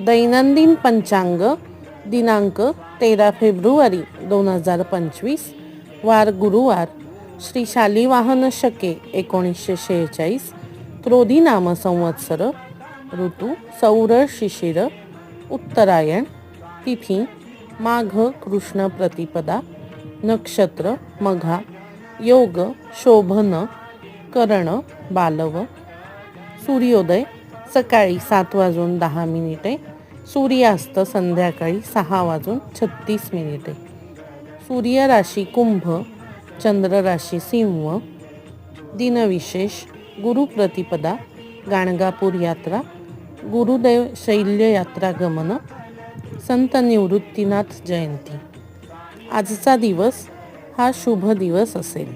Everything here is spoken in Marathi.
दैनंदिन पंचांग दिनांक 13 फेब्रुवारी 2025 वार गुरुवार श्री शालिवाहन शके 1946 क्रोधी नाम संवत्सर ऋतू सौर शिशिर उत्तरायण तिथी माघ कृष्ण प्रतिपदा नक्षत्र मघा योग शोभन करण बालव सूर्योदय सकाळी 7:10 सूर्यास्त संध्याकाळी 6:36 सूर्य राशी कुंभ चंद्र राशी सिंह दिनविशेष गुरुप्रतिपदा गाणगापूर यात्रा गुरुदेव शैल्य यात्रा गमन संत निवृत्तीनाथ जयंती। आजचा दिवस हा शुभ दिवस असेल।